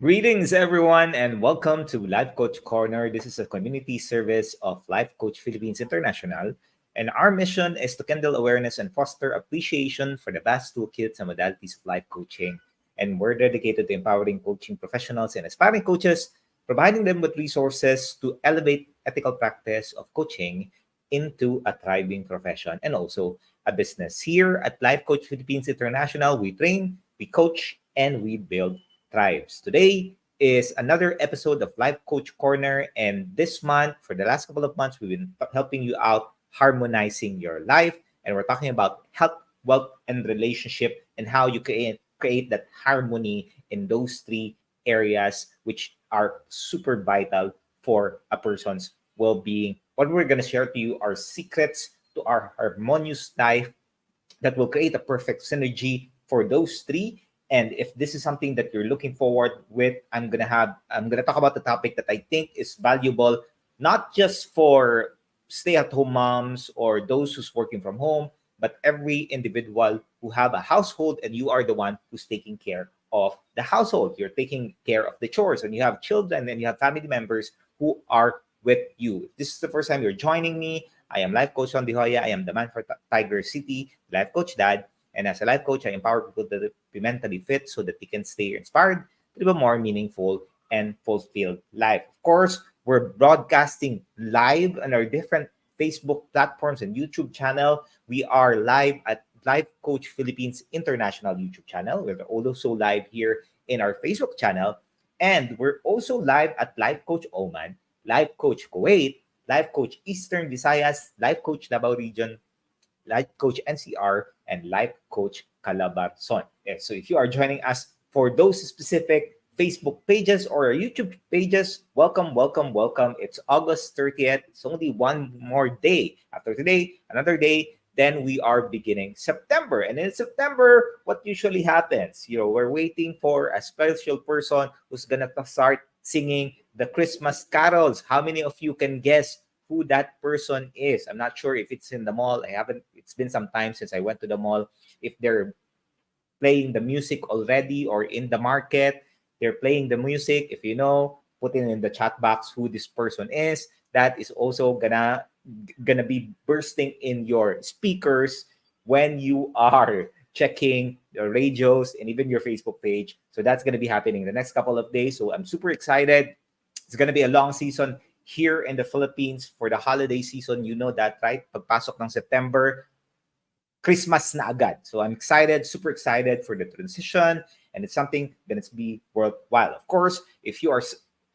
Greetings, everyone, and welcome to Life Coach Corner. This is a community service of Life Coach Philippines International, and our mission is to kindle awareness and foster appreciation for the vast toolkits and modalities of life coaching. And we're dedicated to empowering coaching professionals and aspiring coaches, providing them with resources to elevate ethical practice of coaching into a thriving profession and also a business. Here at Life Coach Philippines International, we train, we coach, and we build thrives. Today is another episode of Life Coach Corner, and this month, for the last couple of months, we've been helping you out harmonizing your life, and we're talking about health, wealth, and relationship, and how you create that harmony in those three areas, which are super vital for a person's well-being. What we're going to share to you are secrets to our harmonious life that will create a perfect synergy for those three. And if this is something that you're looking forward with, I'm gonna talk about the topic that I think is valuable, not just for stay-at-home moms or those who's working from home, but every individual who have a household and you are the one who's taking care of the household. You're taking care of the chores and you have children and you have family members who are with you. If this is the first time you're joining me, I am Life Coach Son De Hoya. I am the man for Tiger City, Life Coach Dad. And as a life coach, I empower people to be mentally fit so that they can stay inspired to live a more meaningful and fulfilled life. Of course, we're broadcasting live on our different Facebook platforms and YouTube channel. We are live at Life Coach Philippines International YouTube channel. We're also live here in our Facebook channel. And we're also live at Life Coach Oman, Life Coach Kuwait, Life Coach Eastern Visayas, Life Coach Davao Region, Life Coach NCR, and Life Coach Calabarzon. Yeah, so if you are joining us for those specific Facebook pages or YouTube pages, welcome, welcome, welcome. It's August 30th. It's only one more day. After today, another day, then we are beginning September. And in September, what usually happens? We're waiting for a special person who's going to start singing the Christmas carols. How many of you can guess who that person is? I'm not sure if it's in the mall. It's been some time since I went to the mall. If they're playing the music already or in the market, they're playing the music. If you know, put it in the chat box who this person is. That is also gonna be bursting in your speakers when you are checking your radios and even your Facebook page. So that's gonna be happening the next couple of days. So I'm super excited. It's gonna be a long season here in the Philippines for the holiday season. You know that, right? Pagpasok ng September, Christmas na agad. So I'm excited, super excited for the transition, and it's something that's be worthwhile. Of course, if you are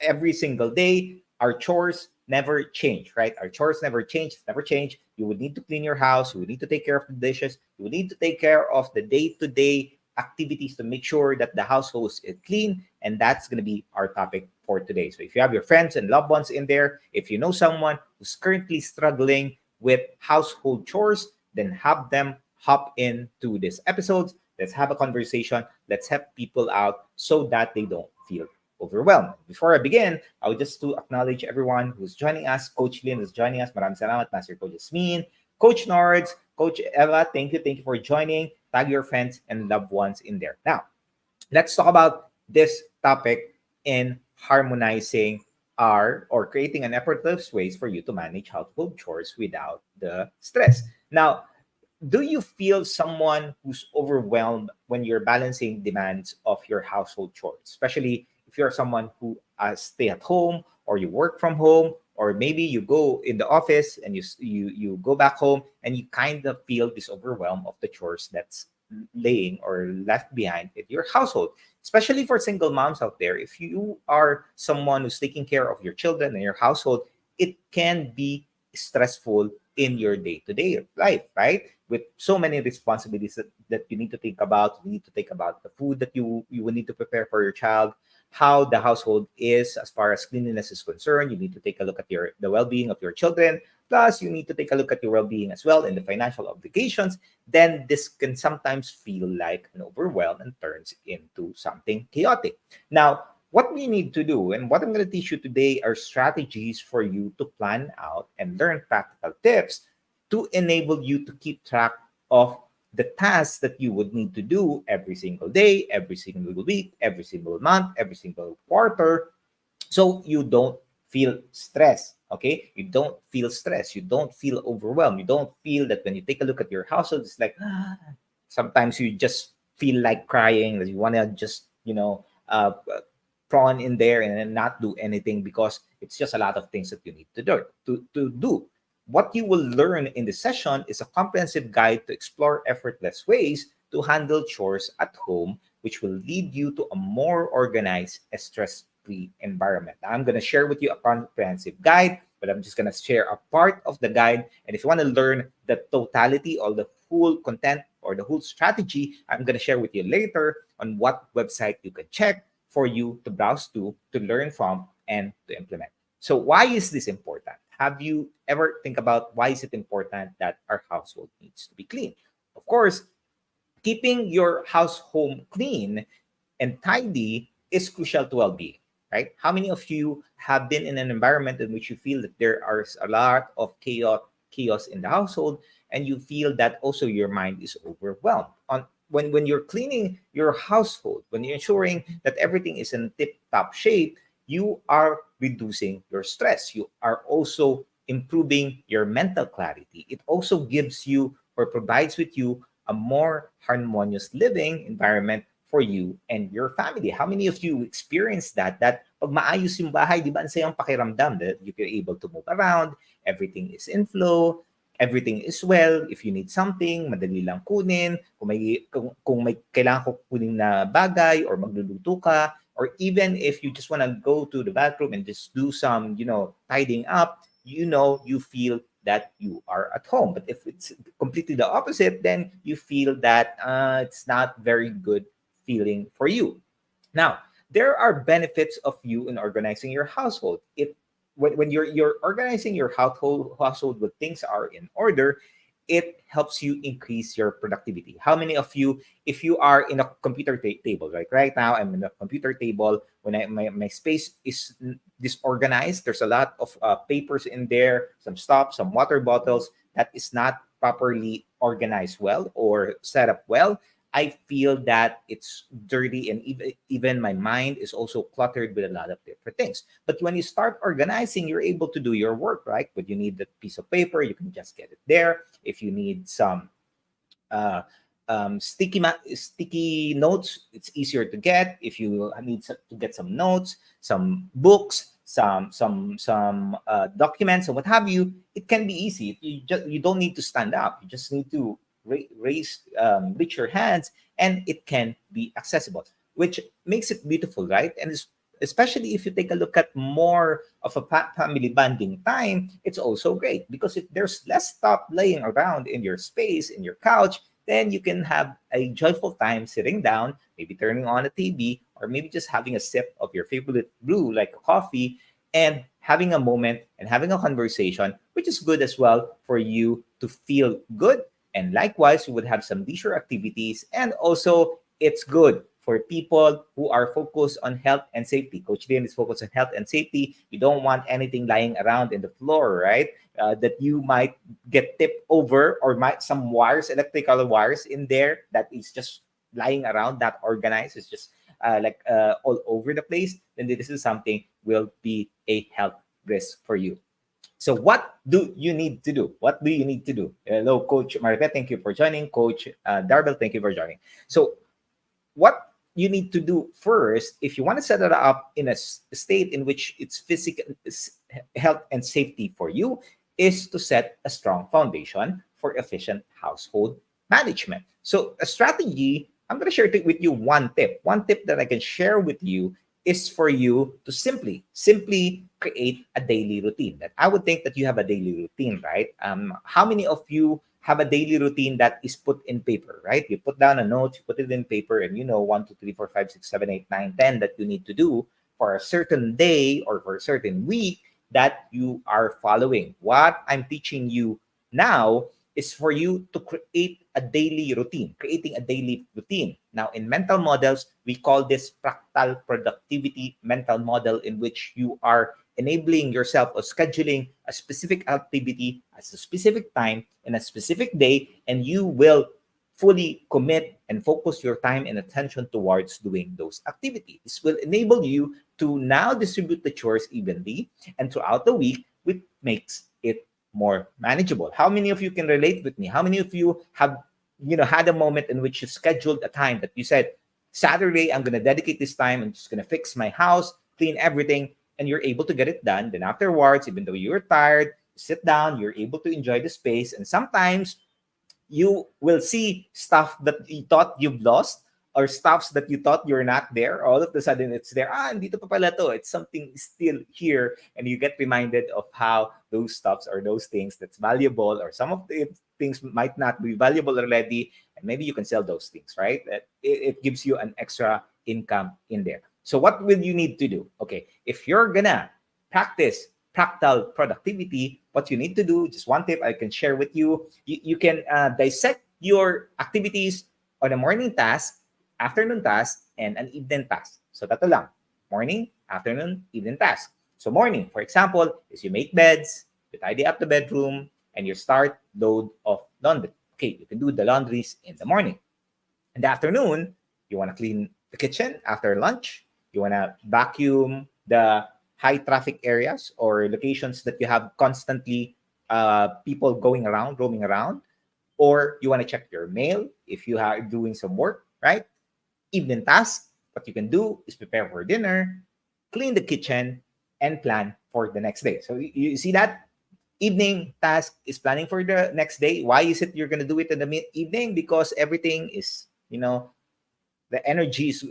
every single day, our chores never change, right? Our chores never change, never change. You would need to clean your house, you would need to take care of the dishes, you would need to take care of the day-to-day activities to make sure that the household is clean, and that's going to be our topic for today. So if you have your friends and loved ones in there, if you know someone who's currently struggling with household chores, then have them hop into this episode. Let's have a conversation. Let's help people out so that they don't feel overwhelmed. Before I begin, I would just to acknowledge everyone who's joining us. Coach Lynn is joining us. Maraming salamat. Master Coach Yasmin, Coach Nords, Coach Ella, thank you. Thank you for joining. Tag your friends and loved ones in there. Now, let's talk about this topic in harmonizing our or creating an effortless ways for you to manage household chores without the stress. Now, do you feel someone who's overwhelmed when you're balancing demands of your household chores, especially if you're someone who stay at home or you work from home, or maybe you go in the office and you go back home and you kind of feel this overwhelm of the chores that's laying or left behind in your household, especially for single moms out there. If you are someone who's taking care of your children and your household, it can be stressful in your day-to-day life, right? With so many responsibilities that you need to think about. You need to think about the food that you will need to prepare for your child, how the household is as far as cleanliness is concerned. You need to take a look at the well-being of your children. Plus, you need to take a look at your well-being as well and the financial obligations. Then this can sometimes feel like an overwhelm and turns into something chaotic. Now, what we need to do and what I'm going to teach you today are strategies for you to plan out and learn practical tips to enable you to keep track of the tasks that you would need to do every single day, every single week, every single month, every single quarter, so you don't feel stress. Okay, you don't feel stress, you don't feel overwhelmed, you don't feel that when you take a look at your household, it's like sometimes you just feel like crying, that you want to just prawn in there and then not do anything because it's just a lot of things that you need to do. What you will learn in this session is a comprehensive guide to explore effortless ways to handle chores at home, which will lead you to a more organized, stress-free environment. Now, I'm going to share with you a comprehensive guide, but I'm just going to share a part of the guide. And if you want to learn the totality or the full content or the whole strategy, I'm going to share with you later on what website you can check for you to browse to learn from, and to implement. So why is this important? Have you ever think about why is it important that our household needs to be clean? Of course, keeping your house home clean and tidy is crucial to well-being, right? How many of you have been in an environment in which you feel that there are a lot of chaos in the household, and you feel that also your mind is overwhelmed? On when you're cleaning your household, when you're ensuring that everything is in tip-top shape, you are reducing your stress. You are also improving your mental clarity. It also gives you or provides with you a more harmonious living environment for you and your family. How many of you experience that? That pag maayos yung bahay, di ba, ang sayang pakiramdam that you're able to move around, everything is in flow, everything is well. If you need something, madali lang kunin. Kung may kailangan ko kunin na bagay or magluluto ka, or even if you just want to go to the bathroom and just do some, tidying up, you feel that you are at home. But if it's completely the opposite, then you feel that it's not very good feeling for you. Now, there are benefits of you in organizing your household. When you're organizing your household when things are in order, it helps you increase your productivity. How many of you, if you are in a computer table, like right now, I'm in a computer table, when my space is disorganized, there's a lot of papers in there, some stuff, some water bottles that is not properly organized well or set up well, I feel that it's dirty, and even my mind is also cluttered with a lot of different things. But when you start organizing, you're able to do your work, right? But you need that piece of paper, you can just get it there. If you need some uh, sticky notes, it's easier to get. If you need to get some notes, some books, some documents, and what have you, it can be easy. You don't need to stand up. You just need to reach your hands, and it can be accessible, which makes it beautiful, right? And especially if you take a look at more of a family bonding time, it's also great because if there's less stuff laying around in your space, in your couch, then you can have a joyful time sitting down, maybe turning on a TV, or maybe just having a sip of your favorite brew, like a coffee, and having a moment and having a conversation, which is good as well for you to feel good. And likewise, you would have some leisure activities. And also, it's good for people who are focused on health and safety. Coach Liam is focused on health and safety. You don't want anything lying around in the floor, right? That you might get tipped over, or might some wires, electrical wires in there that is just lying around, not organized. It's just all over the place. Then this is something will be a health risk for you. So what do you need to do? What do you need to do? Hello, Coach Maripet. Thank you for joining. Coach Darbel, thank you for joining. So what you need to do first, if you want to set it up in a state in which it's physical health and safety for you, is to set a strong foundation for efficient household management. So a strategy, I'm going to share with you one tip. One tip that I can share with you is for you to simply create a daily routine. That I would think that you have a daily routine, right? How many of you have a daily routine that is put in paper, right? You put down a note, you put it in paper, and 1, 2, 3, 4, 5, 6, 7, 8, 9, 10 that you need to do for a certain day or for a certain week that you are following. What I'm teaching you now is for you to create a daily routine, creating a daily routine. Now, in mental models, we call this fractal productivity mental model, in which you are enabling yourself or scheduling a specific activity at a specific time in a specific day, and you will fully commit and focus your time and attention towards doing those activities. This will enable you to now distribute the chores evenly and throughout the week, which makes it more manageable. How many of you can relate with me? How many of you have had a moment in which you scheduled a time that you said, Saturday, I'm going to dedicate this time. I'm just going to fix my house, clean everything, and you're able to get it done. Then afterwards, even though you're tired, you sit down, you're able to enjoy the space. And sometimes you will see stuff that you thought you've lost or stuffs that you thought you're not there. All of a sudden, it's there. Dito pa pala to. It's something still here. And you get reminded of how those stuffs or those things that's valuable, or some of the things might not be valuable already. And maybe you can sell those things, right? It gives you an extra income in there. So what will you need to do? Okay, if you're gonna practice fractal productivity, what you need to do, just one tip I can share with you, you can dissect your activities on a morning task, afternoon task, and an evening task. So tato lang, morning, afternoon, evening task. So morning, for example, is you make beds, you tidy up the bedroom, and you start load of laundry. Okay, you can do the laundries in the morning. In the afternoon, you want to clean the kitchen after lunch. You want to vacuum the high traffic areas or locations that you have constantly people going around, roaming around. Or you want to check your mail if you are doing some work, right? Evening task, what you can do is prepare for dinner, clean the kitchen, and plan for the next day. So you see that? Evening task is planning for the next day. Why is it you're going to do it in the evening? Because everything is, the energy is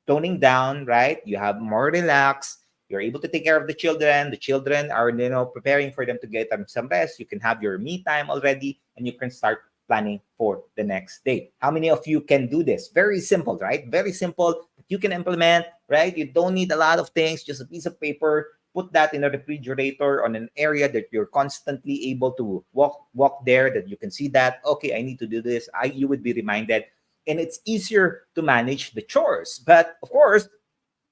toning down, right? You have more relaxed. You're able to take care of the children. The children are, preparing for them to get them some rest. You can have your me time already, and you can start planning for the next day. How many of you can do this? Very simple, right? Very simple. You can implement, right? You don't need a lot of things, just a piece of paper. Put that in a refrigerator on an area that you're constantly able to walk there, that you can see that, okay, I need to do this. You would be reminded, and it's easier to manage the chores. But of course,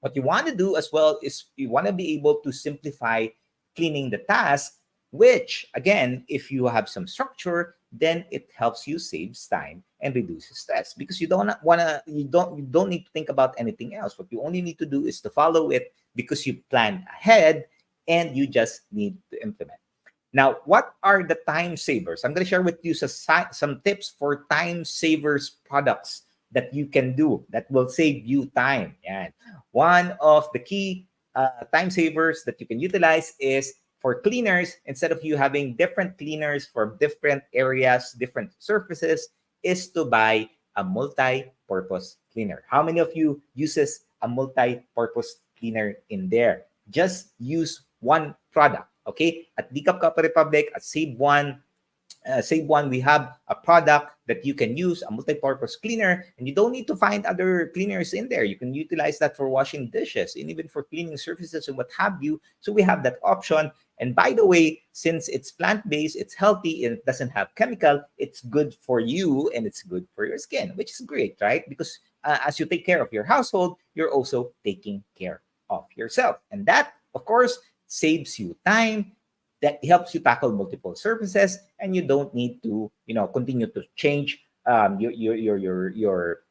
what you want to do as well is you want to be able to simplify cleaning the task, which again, if you have some structure, then it helps you save time and reduces stress, because you don't need to think about anything else. What you only need to do is to follow it because you plan ahead and you just need to implement. Now, what are the time savers? I'm going to share with you some tips for time savers products that you can do that will save you time. And one of the key time savers that you can utilize is for cleaners. Instead of you having different cleaners for different areas, different surfaces, is to buy a multi-purpose cleaner. How many of you uses a multi-purpose cleaner in there? Just use one product. Okay, at Decap Kappa Republic, at Save One, we have a product that you can use, a multi-purpose cleaner, and you don't need to find other cleaners in there. You can utilize that for washing dishes and even for cleaning surfaces and what have you. So we have that option. And by the way, since it's plant-based, it's healthy, and it doesn't have chemical, it's good for you and it's good for your skin, which is great, right? Because as you take care of your household, you're also taking care of yourself. And that, of course, saves you time. That helps you tackle multiple surfaces, and you don't need to, continue to change your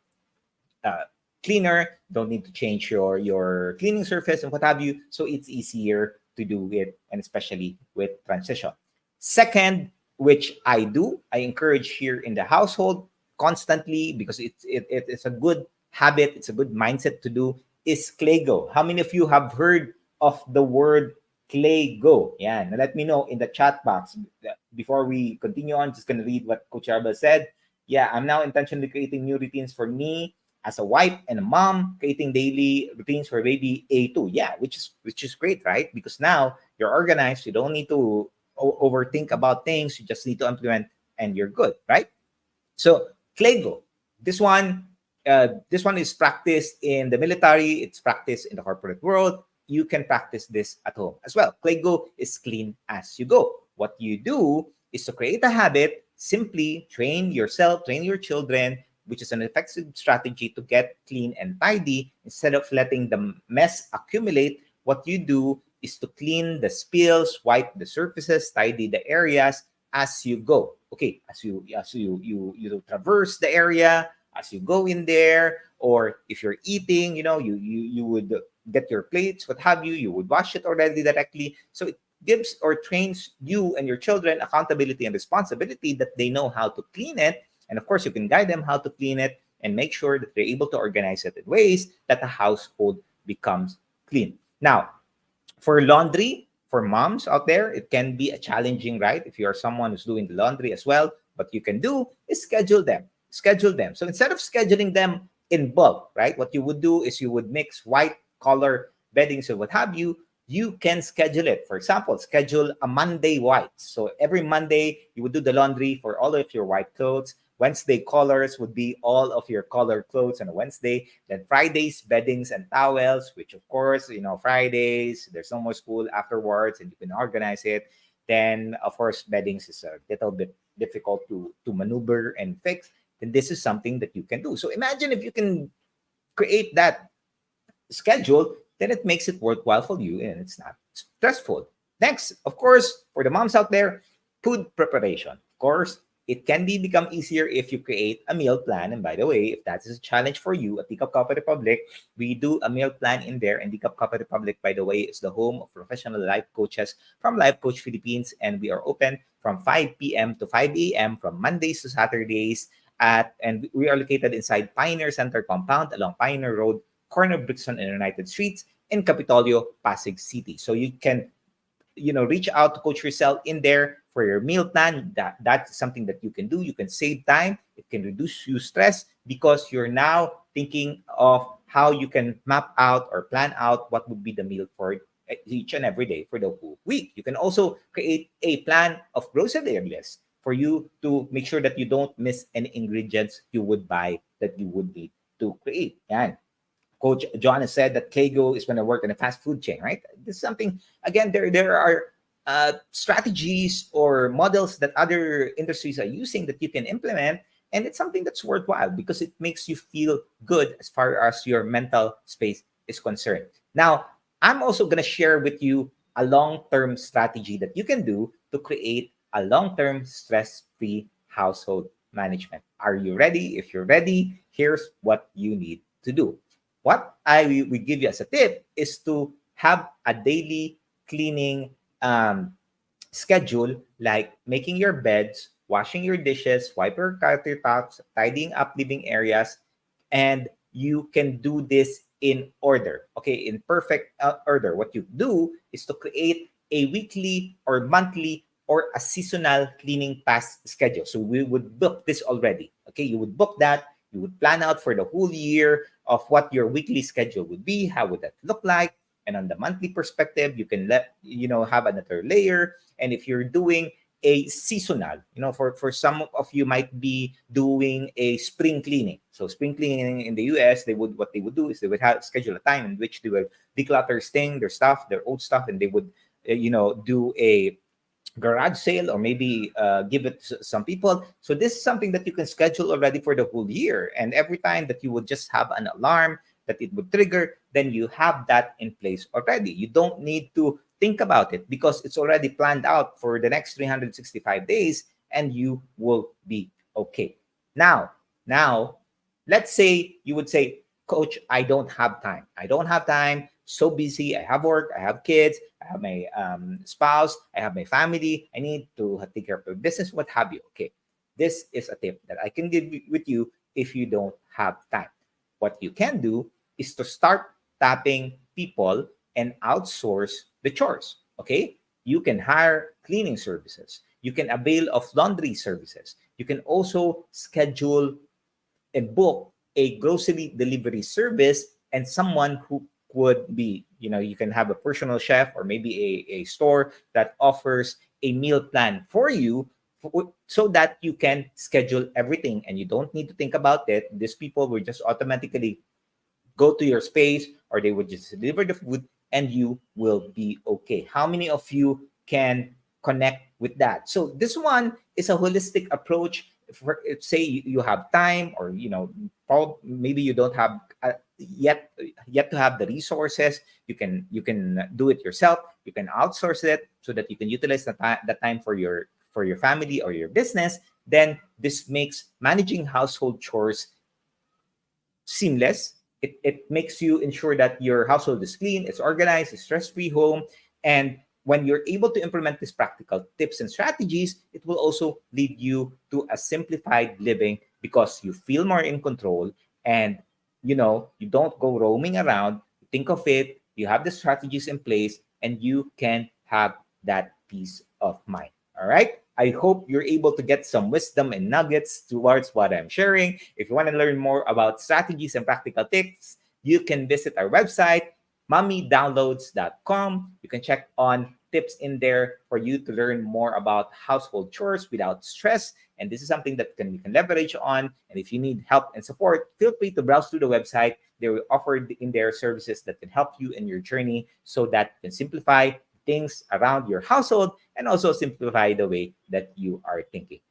cleaner. Don't need to change your cleaning surface and what have you. So it's easier to do it, and especially with transition. Second, which I encourage here in the household constantly, because it's a good habit, it's a good mindset to do, is Claygo. How many of you have heard of the word Claygo? Yeah, now let me know in the chat box. Before we continue on, just gonna read what Coach Arbel said. Yeah, I'm now intentionally creating new routines for me as a wife and a mom, creating daily routines for baby A2. Yeah, which is great, right? Because now you're organized. You don't need to overthink about things. You just need to implement, and you're good, right? So Claygo, this one is practiced in the military. It's practiced in the corporate world. You can practice this at home as well. Claygo is clean as you go. What you do is to create a habit. Simply train yourself, train your children, which is an effective strategy to get clean and tidy. Instead of letting the mess accumulate, what you do is to clean the spills, wipe the surfaces, tidy the areas as you go. Okay, as you traverse the area, as you go in there, or if you're eating, you would get your plates, what have you. You would wash it already directly. So it gives or trains you and your children accountability and responsibility that they know how to clean it. And of course, you can guide them how to clean it and make sure that they're able to organize it in ways that the household becomes clean. Now, for laundry, for moms out there, it can be a challenging, right? If you are someone who's doing the laundry as well, what you can do is schedule them. Schedule them. So instead of scheduling them in bulk, right? What you would do is you would mix white color beddings or what have you. You can schedule it. For example, schedule a Monday white. So every Monday, you would do the laundry for all of your white clothes. Wednesday colors would be all of your colored clothes on a Wednesday. Then Fridays, beddings and towels, which of course, Fridays, there's no more school afterwards and you can organize it. Then, of course, beddings is a little bit difficult to maneuver and fix. Then this is something that you can do. So imagine if you can create that schedule, then it makes it worthwhile for you and it's not stressful. Next, of course, for the moms out there, food preparation. Of course, it can become easier if you create a meal plan. And by the way, if that is a challenge for you at Decaf Coffee Republic, we do a meal plan in there. And Decaf Coffee Republic, by the way, is the home of professional life coaches from Life Coach Philippines. And we are open from 5 p.m. to 5 a.m. from Mondays to Saturdays. And we are located inside Pioneer Center Compound along Pioneer Road, corner of Brixton and United Streets in Capitolio, Pasig City. So you can reach out to Coach Rizal in there for your meal plan. That's something that you can do. You can save time. It can reduce you stress because you're now thinking of how you can map out or plan out what would be the meal for each and every day for the whole week. You can also create a plan of grocery list for you to make sure that you don't miss any ingredients you would buy that you would need to create. And Coach John has said that Clego is going to work in a fast food chain, right? This is something, again, there are strategies or models that other industries are using that you can implement. And it's something that's worthwhile because it makes you feel good as far as your mental space is concerned. Now, I'm also going to share with you a long-term strategy that you can do to create a long-term stress-free household management. Are you ready? If you're ready, here's what you need to do. What I will give you as a tip is to have a daily cleaning schedule, like making your beds, washing your dishes, wipe your countertops, tidying up living areas, and you can do this in order, okay, in perfect order. What you do is to create a weekly or monthly or a seasonal cleaning pass schedule. So we would book this already, okay? You would book that. You would plan out for the whole year of what your weekly schedule would be. How would that look like? And on the monthly perspective, you can have another layer. And if you're doing a seasonal, for some of you might be doing a spring cleaning. So spring cleaning in the US, what they would do is they would have schedule a time in which they will declutter their stuff, their old stuff, and they would do a garage sale or maybe give it to some people. So this is something that you can schedule already for the whole year. And every time that you would just have an alarm that it would trigger, then you have that in place already. You don't need to think about it because it's already planned out for the next 365 days and you will be okay. Now, let's say you would say, Coach, I don't have time. I don't have time. So busy. I have work. I have kids. I have my spouse. I have my family. I need to take care of my business. What have you? Okay. This is a tip that I can give with you if you don't have time. What you can do is to start tapping people and outsource the chores. Okay. You can hire cleaning services. You can avail of laundry services. You can also schedule and book a grocery delivery service and someone who would be, you can have a personal chef or maybe a store that offers a meal plan for you so that you can schedule everything and you don't need to think about it. These people will just automatically go to your space or they would just deliver the food and you will be okay. How many of you can connect with that? So this one is a holistic approach. Say you have time or maybe you don't have yet to have the resources. You can do it yourself. You can outsource it so that you can utilize the time for your for your family or your business, then this makes managing household chores seamless. It makes you ensure that your household is clean, it's organized, it's stress-free home. And when you're able to implement these practical tips and strategies, it will also lead you to a simplified living because you feel more in control, and you don't go roaming around. Think of it, you have the strategies in place, and you can have that peace of mind. All right. I hope you're able to get some wisdom and nuggets towards what I'm sharing. If you want to learn more about strategies and practical tips, you can visit our website, mommydownloads.com. You can check on tips in there for you to learn more about household chores without stress. And this is something that you can leverage on. And if you need help and support, feel free to browse through the website. They will offer in their services that can help you in your journey so that you can simplify things around your household and also simplify the way that you are thinking.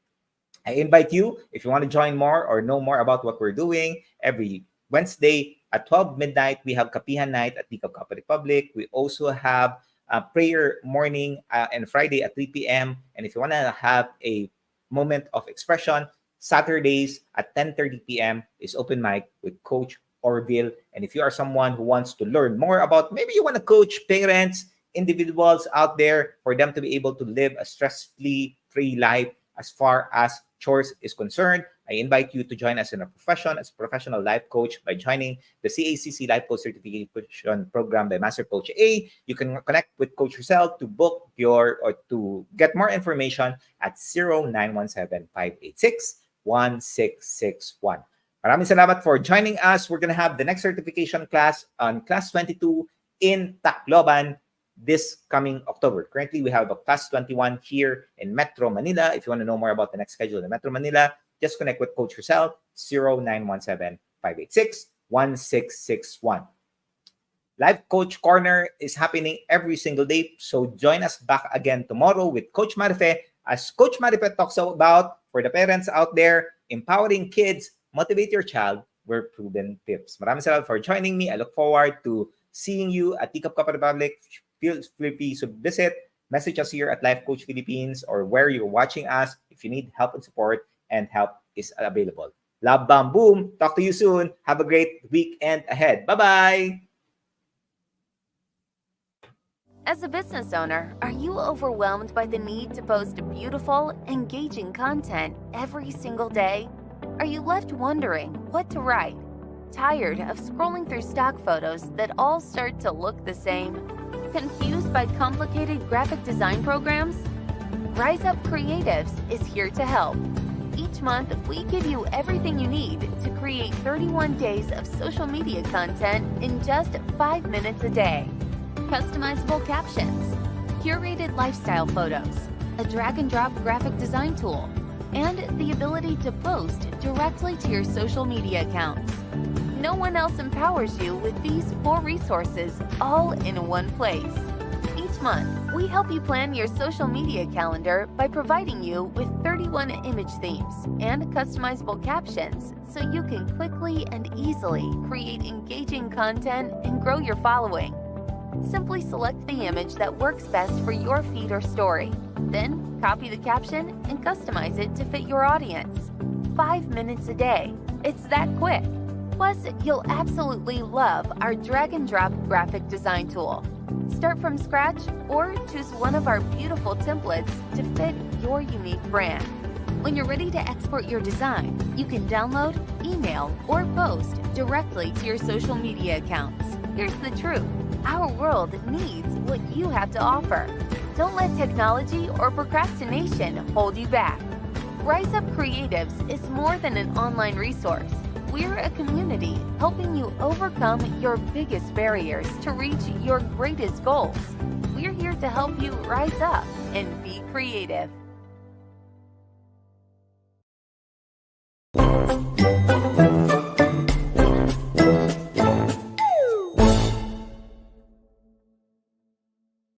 I invite you, if you want to join more or know more about what we're doing, every Wednesday at 12 midnight, we have Kapihan Night at Tika Cup Republic. We also have a prayer morning and Friday at 3 p.m. And if you want to have a moment of expression, Saturdays at 10:30 p.m. is open mic with Coach Orville. And if you are someone who wants to learn more about, maybe you want to coach parents, individuals out there, for them to be able to live a stress-free life as far as chores is concerned, I invite you to join us in a profession as a professional life coach by joining the CACC Life Coach Certification Program by Master Coach A. You can connect with Coach yourself to book or to get more information at 0917-586-1661. Maraming salamat for joining us. We're going to have the next certification class on Class 22 in Tacloban this coming October. Currently, we have a Class 21 here in Metro Manila. If you want to know more about the next schedule in Metro Manila, just connect with Coach yourself, 0917-586-1661. Live Coach Corner is happening every single day. So join us back again tomorrow with Coach Marife as Coach Marife talks about, for the parents out there, empowering kids, motivate your child, with proven tips. Maraming salamat for joining me. I look forward to seeing you at Tika Cup Republic. Feel free to visit, message us here at Life Coach Philippines or where you're watching us if you need help and support, and help is available. Love, bam, boom. Talk to you soon. Have a great weekend ahead. Bye-bye. As a business owner, are you overwhelmed by the need to post beautiful, engaging content every single day? Are you left wondering what to write? Tired of scrolling through stock photos that all start to look the same? Confused by complicated graphic design programs? Rise Up Creatives is here to help. Each month, we give you everything you need to create 31 days of social media content in just 5 minutes a day. Customizable captions, curated lifestyle photos, a drag-and-drop graphic design tool, and the ability to post directly to your social media accounts. No one else empowers you with these 4 resources all in one place. Each month, we help you plan your social media calendar by providing you with 31 image themes and customizable captions so you can quickly and easily create engaging content and grow your following. Simply select the image that works best for your feed or story. Then, copy the caption and customize it to fit your audience. 5 minutes a day. It's that quick. Plus, you'll absolutely love our drag-and-drop graphic design tool. Start from scratch or choose one of our beautiful templates to fit your unique brand. When you're ready to export your design, you can download, email, or post directly to your social media accounts. Here's the truth. Our world needs what you have to offer. Don't let technology or procrastination hold you back. Rise Up Creatives is more than an online resource. We're a community helping you overcome your biggest barriers to reach your greatest goals. We're here to help you rise up and be creative.